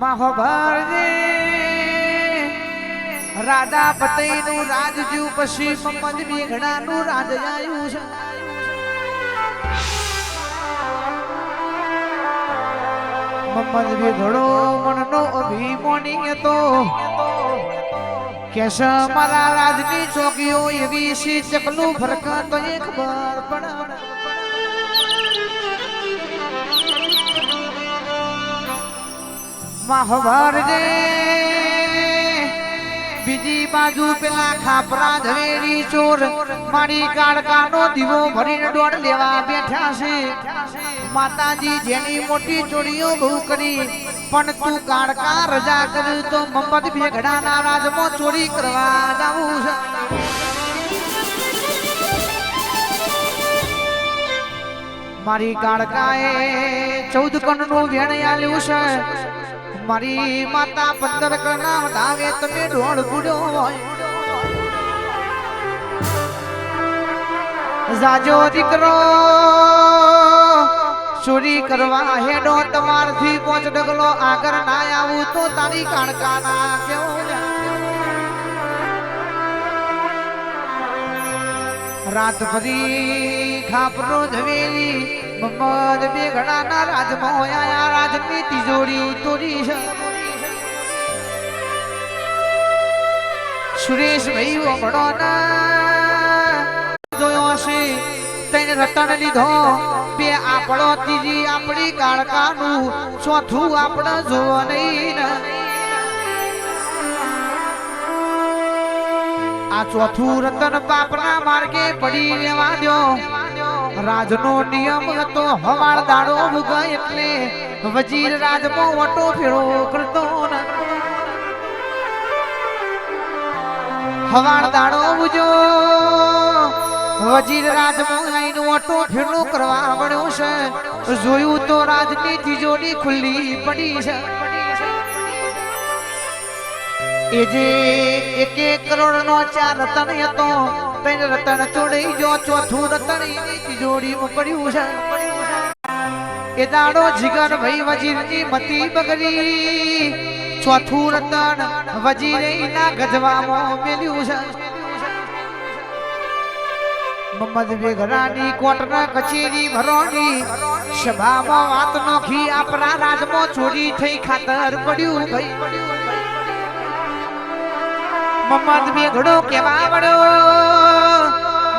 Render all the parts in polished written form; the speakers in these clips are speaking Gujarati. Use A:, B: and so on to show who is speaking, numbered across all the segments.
A: મહાભારતે રાજા પતઈનું રાજજુ પછી મમ્મદ મેઘડાનું રાજ આવ્યું છે. મમ્મદ મેઘડો મનનો અભિમાની હતો કે મારા રાજની ચોકીઓ એવી સી ચકલું ફરક તો એ ખબર પડે. મહાભારતે બીજી બાજુ પેલા ખાપરા ઝવેરી ચોર મારી કાળકાનો દીવો ભરીને દોડ લેવા બેઠા છે. માતાજી જેની મોટી ચોરીઓ બહુ કરી પણ તું કાળકા રજા કર તો મમ્મદ મેઘડાના રાજમાં ચોરી કરવા જાવું છે. મારી કાળકાએ 14 કણનું વેણ આલ્યું છે. મારી માતા 15 કણા વધાવે તમે ઢોળ ગુડ્યો હોય. જાજો દીકરો ચોરી કરવા હેડો તમારથી 5 ડગલો આગળ ના આવું તો તારી કાણકા ના કેવું. રાત ભરી ખાપરો ઝવેરી મમ્મદ મેઘડાના રાજમાં આયા. રાજની તિજોરી તોડી છે. સુરેશભાઈ ઓગળો જોયો હશે. 3 રતન લીધો, 2 આપણો, ત્રીજી આપણી કાળકાનું, ચોથું આપણે જોવો નહીં. આ ચોથું રતન બાપના માર્ગે પડી રહેવા દો. રાજનો નિયમ હતો હવાળ દાડો ભૂગા એટલે વજીર રાજમાં ઓટો ફેરો કરતો. હવાળ દાડો ભૂજો વજીર રાજમાં આઈને ઓટો ફેરો કરવા પડ્યો છે. જોયું તો રાજની તિજોરી ખુલ્લી પડી છે. એ જે 1 કરોડનો 4 રતન હતો, 3 રતન ચોડી જો, ચોથું રતન તિજોરીમાં પડ્યું છે. એ દાડો જીગર ભાઈ વજીરની મતી બગડી. ચોથું રતન વજીરે ના ગજવામાં મેલ્યું છે. મમ્મદ મેઘડાની કોટના કચેરી ભરોની સભામાં વાત નોખી. આપણા રાજમાં ચોરી થઈ ખાતર પડ્યું ભાઈ. મમ્મદ મેઘડો કેવા વડો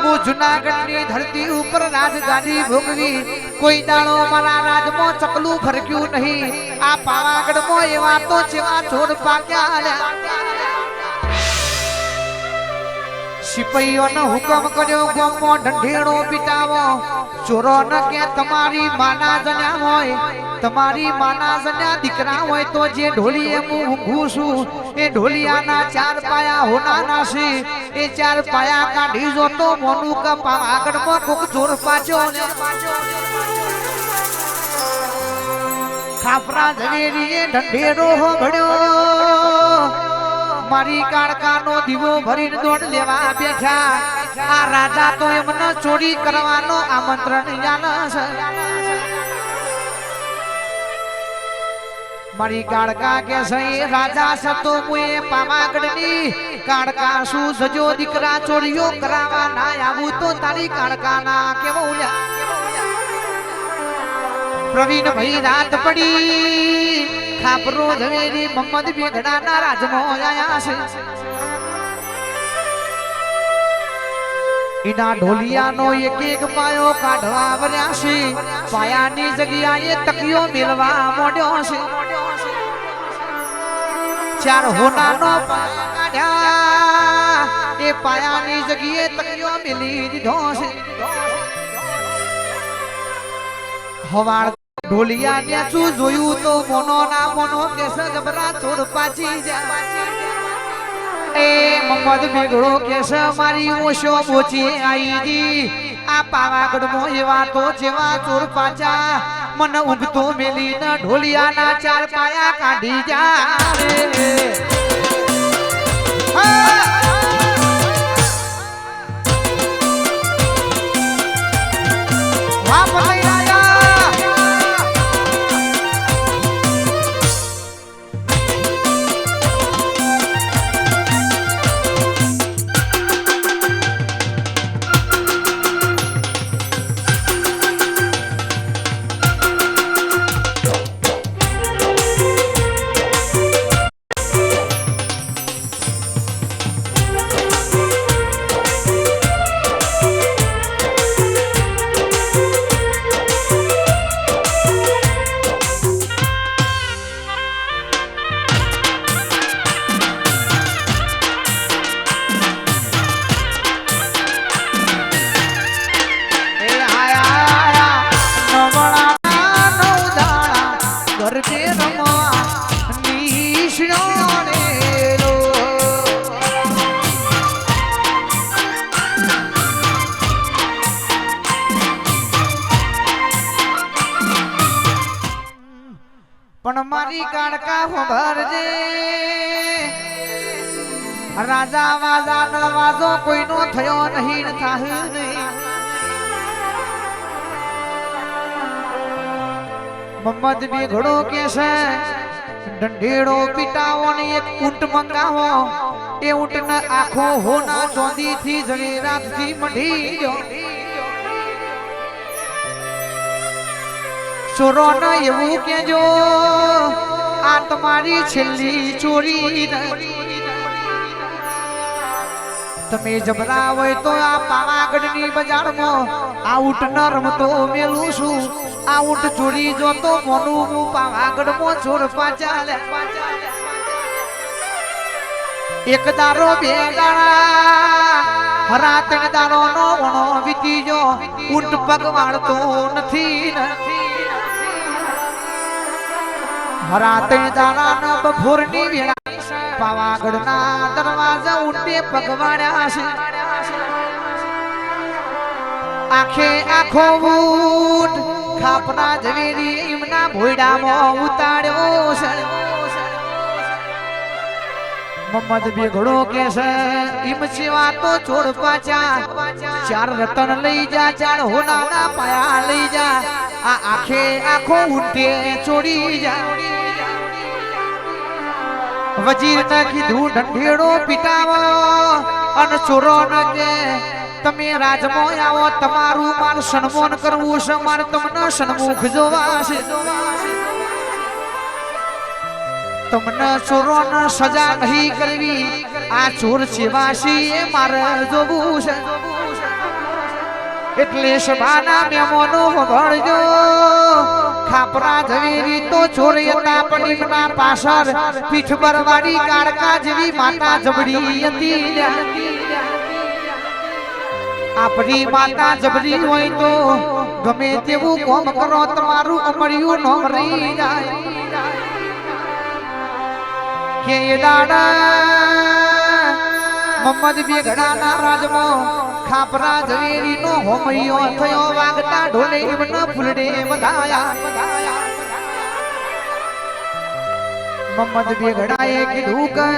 A: હું જુનાગઢની ધરતી ઉપર રાજગાદી ભોગવી. કોઈ દાડો મારા રાજમાં ચકલું ફરક્યું નહીં. આ પાવાગઢમાં એવા તો જેવા ચોર પાક્યા. સિપાહીઓનો હુકમ કર્યો ગામમાં ઢંઢેણો પીટાવો. ચોરોને કે તમારી માના જન્યા હોય, તમારી માના જન્યા દીકરા હોય તો જે ઢોલીએ હું ઊંઘું છું એ ઢોલિયાના 4 પાયા હોનાના છે. એ 4 પાયા કાઢી જો તો મોનું કે પાવાગઢમાં કોક ચોર પાછો ને. ખાપરા ઝવેરીએ ઢંઢેરો ભળ્યો. મારી કાળકાનો દીવો ભરીને દોડ લેવા બેઠા. આ રાજા તો એમને ચોરી કરવાનો આમંત્રણ આલે છે. મારી કાળકા કે છે રાજા સતો મુએ પાવાગઢની કાળકા શું સજો દીકરા ચોરીઓ કરાવવા ના આવું તો તારી કાળકા ના કેવું. પ્રવીણ ભાઈ રાત પડી ખાપરો ઝવેરી મમ્મદ મેઘડાના રાજમાં આયા છે. એના ઢોલિયાનો 1 પાયો કાઢવા વર્યા છે. પાયાની જગ્યાએ તકિયો મેળવા મોડ્યો છે. 4 હોનાનો પાયો કાઢ્યા. એ પાયાની જગ્યાએ તકિયો મેલી દીધો છે. હવાળ ઢોલિયા ને શું જોયું તો મોનો ના મોનો કે સજબરા ચોર પાછી જાય. એ મમ્મદ મેઘડો કે છે મારી ઓશો બોચી આઈ જી. આ પાવાગઢમાં એવા તો જેવા ચોર પાછા મને ઊંઘતો મેલીને ઢોલિયાના 4 પાયા કાઢી જાય. વાહ પતઈ રાજા ગરબે રમવા નિષ્ણો રેલો પણ મારી કાળકા ખબરજે રાજા વાજા નવાજો કોઈનો થયો નહીં થાહ નહીં મોહમ્મદ બી ઘડો કે છે ડંડેડો પીટાવો ને એક ઊંટ મંગાવો એ ઊંટ ને આખો હોના ચોંદી થી જવેરાત થી મઢી ગયો ચોરો ને એવું કેજો આ તમારી છેલ્લી ચોરી તમે જબરા હોય તો આ પાવાગઢની બજારમાં આ ઊંટ ન રમતો મેલું છું આ ઊંટ ચોરી જો તો મોનું હું પાવાગઢમાં ચોર પાચાલે એક દારો બે દાડા હરા ત્રણ દારો નો વણો વીતી જો ઊંટ પગ વાળતો નથી હરા ત્રણ દાડા ન બપોરની વેળા પાવાગઢના દરવાજા ઊંટે પગવાડ્યા છે આખે આખો ઊંટ ખાપના ઝવેરી એમના ભોયડામાં ઉતાર્યો છે મોહમ્મદ બે ઘડો કે છે એમ સેવા તો ચોર પાછા ચાર રતન લઈ જા ચાર હોનાના પાયા લઈ જા આ આખે આખો ઊંટે ચોરી જા વજીર ને કીધું ઢંઢેડો પીટાવો અને ચોરો ને કે તમે રાજમાં આવો તમારું માર સન્માન કરવું છે મારે તમને સન્મુખ જોવા છે તમને ચોરો ને સજા નહીં કરવી આ ચોર સેવાસી એ મારે જોવું છે એટલે સભાના મહેમાનો વગળજો ખાપરા ઝવેરી તો ચોરિયતા પડીમના પાછળ પીઠ બરવાડી કાળકા જેવી માતા જબડી હતી આપણી માતા જબરી હોય તો ગમે તેવું કોમ કરો તમારું અમર્યું નો રહી જાય કે દાડા મોહમ્મદ બેગડાના રાજમાં ખાપરા ઝવેરી નો હોમૈયો થયો વાગતા ઢોલે એમના ફૂલડે વધાયા મોહમ્મદ બેગડાએ કીધું કે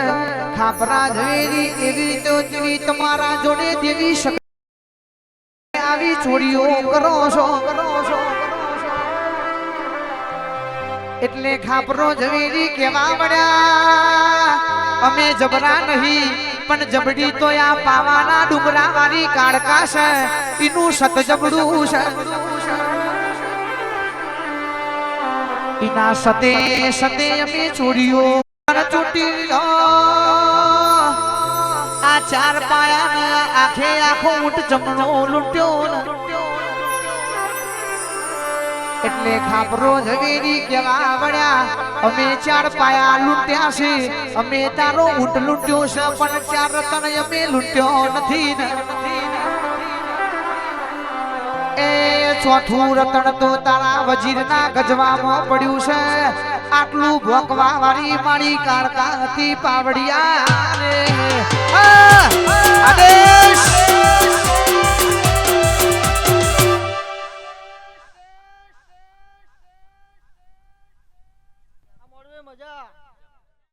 A: ખાપરા ઝવેરી એવી તો તેવી તમારા જોડે દેવી શકે આવી ચોરીઓ કરો છો એટલે ખાપરો ઝવેરી કેવા મળ્યા અમે જબરા નહીં પણ જબડી તો આ પાવાના ડુંગરા વાળી કાળકા છે એનું સત જબડું છે એના સતે સતે અમે ચોરીઓ ચોટી આ ચાર પાયા આખે આખો ઊંટ જમણો લૂંટ્યો એટલે ખાપરો ઝવેરી કેવા વળ્યા અમે ચાર પાયા લૂંટ્યા છે અમે તારો ઊંટ લૂંટ્યો છે પણ ચાર રતન અમે લૂંટ્યો નથી એ ચોથું રતન તો તારા વજીરના ગજવામાં પડ્યું છે આટલું ભોકવા વાળી મારી કાળકા હતી પાવડિયા રે